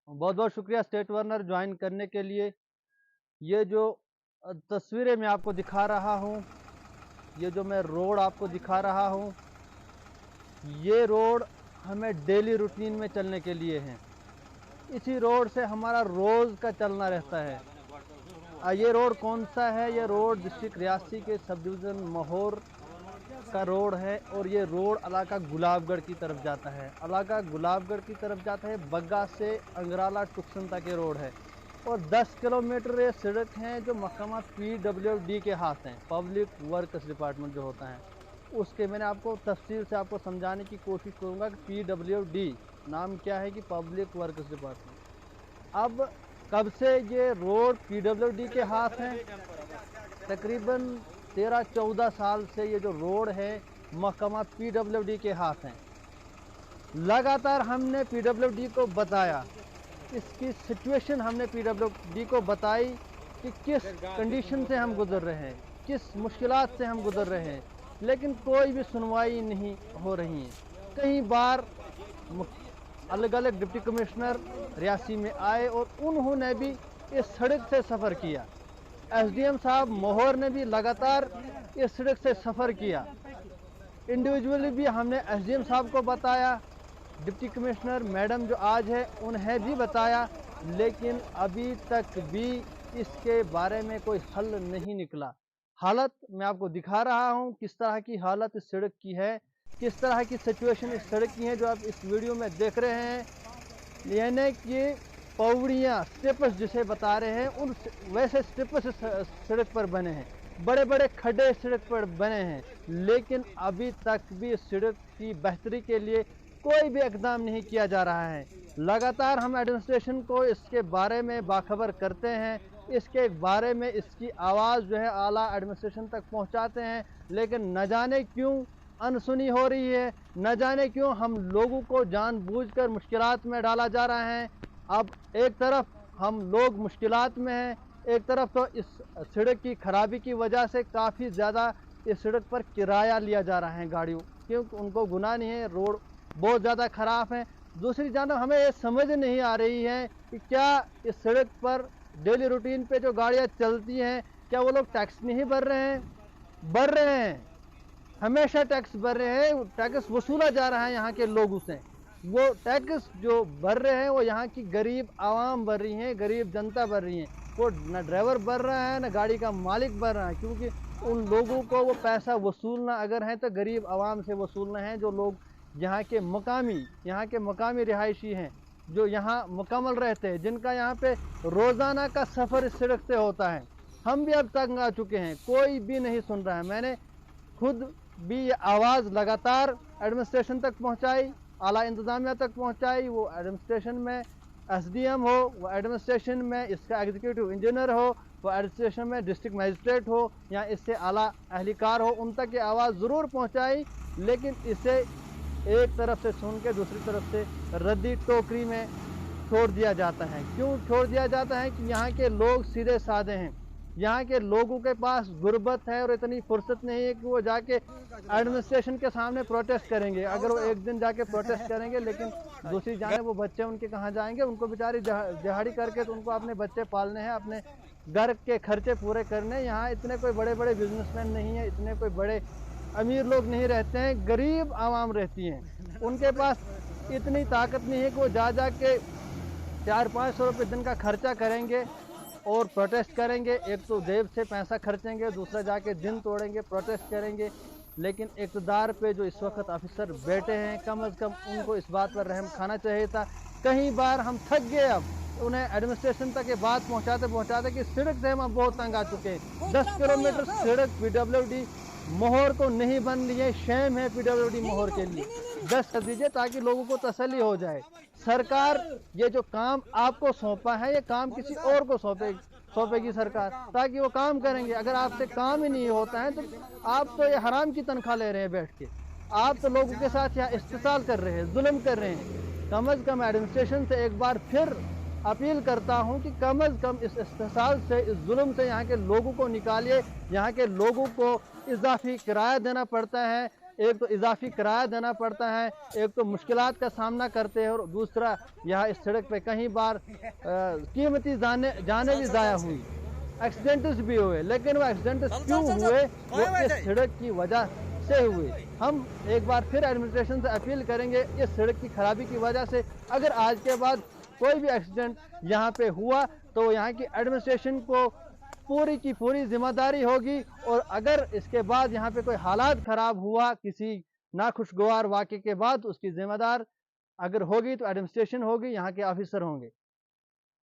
बहुत बहुत शुक्रिया स्टेट वर्नर ज्वाइन करने के लिए। ये जो तस्वीरें मैं आपको दिखा रहा हूँ, ये जो मैं रोड आपको दिखा रहा हूँ, ये रोड हमें डेली रूटीन में चलने के लिए है। इसी रोड से हमारा रोज़ का चलना रहता है। ये रोड कौन सा है? ये रोड डिस्ट्रिक्ट रियासी के सब डिवीज़न महोर का रोड है और ये रोड इलाका गुलाबगढ़ की तरफ जाता है। इलाका गुलाबगढ़ की तरफ जाता है, बग्गा से अंगराला टुक्सन तक ये रोड है और 10 किलोमीटर ये सड़क हैं जो महकमा PWD के हाथ हैं, पब्लिक वर्क्स डिपार्टमेंट जो होता है उसके। मैंने आपको तफसील से आपको समझाने की कोशिश करूँगा कि PWD नाम क्या है कि पब्लिक वर्क्स डिपार्टमेंट। अब कब से ये रोड PWD के हाथ हैं? तकरीबन 13-14 साल से ये जो रोड है महकमा PWD के हाथ हैं। लगातार हमने PWD को बताया, इसकी सिचुएशन हमने PWD को बताई कि किस कंडीशन से हम गुजर रहे हैं, किस मुश्किलात से हम गुजर रहे हैं, लेकिन कोई भी सुनवाई नहीं हो रही है। कई बार अलग अलग डिप्टी कमिश्नर रियासी में आए और उन्होंने भी इस सड़क से सफ़र किया। SDM साहब महोर ने भी लगातार इस सड़क से सफ़र किया। इंडिविजुअली भी हमने SDM साहब को बताया, डिप्टी कमिश्नर मैडम जो आज है उन्हें भी बताया, लेकिन अभी तक भी इसके बारे में कोई हल नहीं निकला। हालत मैं आपको दिखा रहा हूँ किस तरह की हालत इस सड़क की है, किस तरह की सिचुएशन इस सड़क की है जो आप इस वीडियो में देख रहे हैं। यानी कि पौड़ियाँ, स्टेप्स जिसे बता रहे हैं, उन वैसे स्टेप्स सड़क पर बने हैं, बड़े बड़े खड्डे सड़क पर बने हैं, लेकिन अभी तक भी सड़क की बेहतरी के लिए कोई भी इक़दाम नहीं किया जा रहा है। लगातार हम एडमिनिस्ट्रेशन को इसके बारे में बाखबर करते हैं, इसके बारे में इसकी आवाज़ जो है आला एडमिनिस्ट्रेशन तक पहुंचाते हैं, लेकिन न जाने क्यों अनसुनी हो रही है, न जाने क्यों हम लोगों को जानबूझकर मुश्किलात में डाला जा रहा है। अब एक तरफ हम लोग मुश्किलात में हैं, एक तरफ तो इस सड़क की खराबी की वजह से काफ़ी ज़्यादा इस सड़क पर किराया लिया जा रहा है गाड़ियों, क्योंकि उनको गुनाह नहीं है, रोड बहुत ज़्यादा ख़राब है। दूसरी जानब हमें ये समझ नहीं आ रही है कि क्या इस सड़क पर डेली रूटीन पे जो गाड़ियाँ चलती हैं, क्या वो लोग टैक्स नहीं भर रहे हैं? भर रहे हैं, हमेशा टैक्स भर रहे हैं, टैक्स वसूला जा रहा है यहाँ के लोगों से। वो टैक्स जो भर रहे हैं वो यहाँ की गरीब आवाम भर रही हैं, गरीब जनता भर रही है। वो न ड्राइवर भर रहा है न गाड़ी का मालिक भर रहा है, क्योंकि उन लोगों को वो पैसा वसूलना अगर है तो गरीब आवाम से वसूलना है, जो लोग यहाँ के मकामी रिहायशी हैं, जो यहाँ मुकम्मल रहते हैं, जिनका यहाँ पे रोज़ाना का सफ़र इस सड़क से होता है। हम भी अब तंग आ चुके हैं, कोई भी नहीं सुन रहा है। मैंने खुद भी ये आवाज़ लगातार एडमिनिस्ट्रेशन तक पहुँचाई, आला इंतज़ामिया तक पहुँचाई। वो एडमिनिस्ट्रेशन में SDM हो, वो एडमिनिस्ट्रेशन में इसका एग्जीक्यूटिव इंजीनियर हो, वो एडमिनिस्ट्रेशन में डिस्ट्रिक्ट मजिस्ट्रेट हो या इससे आला अहलिकार हो, उन तक ये आवाज़ ज़रूर पहुँचाई, लेकिन इसे एक तरफ से सुन के दूसरी तरफ से रद्दी टोकरी में छोड़ दिया जाता है। क्यों छोड़ दिया जाता है? कि यहाँ के लोग सीधे साधे हैं, यहाँ के लोगों के पास गुर्बत है और इतनी फुर्सत नहीं है कि वो जाके एडमिनिस्ट्रेशन के सामने प्रोटेस्ट करेंगे। अगर वो एक दिन जाके प्रोटेस्ट करेंगे, लेकिन दूसरी जाने वो बच्चे उनके कहाँ जाएंगे? उनको बेचारी दिहाड़ी करके तो उनको अपने बच्चे पालने हैं, अपने घर के खर्चे पूरे करने। यहाँ इतने कोई बड़े बड़े बिजनेसमैन नहीं है, इतने कोई बड़े अमीर लोग नहीं रहते हैं, गरीब आवाम रहती हैं। उनके पास इतनी ताकत नहीं है कि वो जा के 400-500 रुपये दिन का खर्चा करेंगे और प्रोटेस्ट करेंगे। एक तो जेब से पैसा खर्चेंगे, दूसरा जाके दिन तोड़ेंगे, प्रोटेस्ट करेंगे। लेकिन इक़्तिदार पे जो इस वक्त ऑफिसर बैठे हैं, कम अज़ कम उनको इस बात पर रहम खाना चाहिए था। कई बार हम थक गए, अब उन्हें एडमिनिस्ट्रेशन तक ये बात पहुँचाते कि सड़क से हम अब बहुत तंग आ चुके हैं। 10 किलोमीटर सड़क PWD महोर को नहीं बन रही है। शेम है PWD महोर के लिए। 10 कर दीजिए ताकि लोगों को तसल्ली हो जाए। सरकार ये जो काम आपको सौंपा है, ये काम किसी और को सौंपेगी सरकार, ताकि वो काम करेंगे। अगर आपसे काम ही नहीं होता है तो आप तो ये हराम की तनख्वाह ले रहे हैं बैठ के, आप तो लोगों के साथ यहाँ इस्तेसाल कर रहे हैं, जुल्म कर रहे हैं। कम अज़ कम एडमिनिस्ट्रेशन से एक बार फिर अपील करता हूँ कि कम अज़ कम इस इस्तेसाल से, इस जुल्म से यहाँ के लोगों को निकालिए। यहाँ के लोगों को इजाफी किराया देना पड़ता है, ایک تو اضافی کرایہ دینا پڑتا ہے، ایک تو مشکلات کا سامنا کرتے ہیں، اور دوسرا یہاں اس سڑک پہ کہیں بار قیمتی جانیں بھی ضائع ہوئی، ایکسیڈنٹس بھی ہوئے، لیکن وہ ایکسیڈنٹس کیوں ہوئے؟ وہ اس سڑک کی وجہ سے ہوئے۔ ہم ایک بار پھر ایڈمنسٹریشن سے اپیل کریں گے، اس سڑک کی خرابی کی وجہ سے اگر آج کے بعد کوئی بھی ایکسیڈنٹ یہاں پہ ہوا تو یہاں کی ایڈمنسٹریشن کو پوری کی پوری ذمہ داری ہوگی، اور اگر اس کے بعد یہاں پہ کوئی حالات خراب ہوا کسی ناخوشگوار واقعے کے بعد، اس کی ذمہ دار اگر ہوگی تو ایڈمنسٹریشن ہوگی، یہاں کے آفیسر ہوں گے۔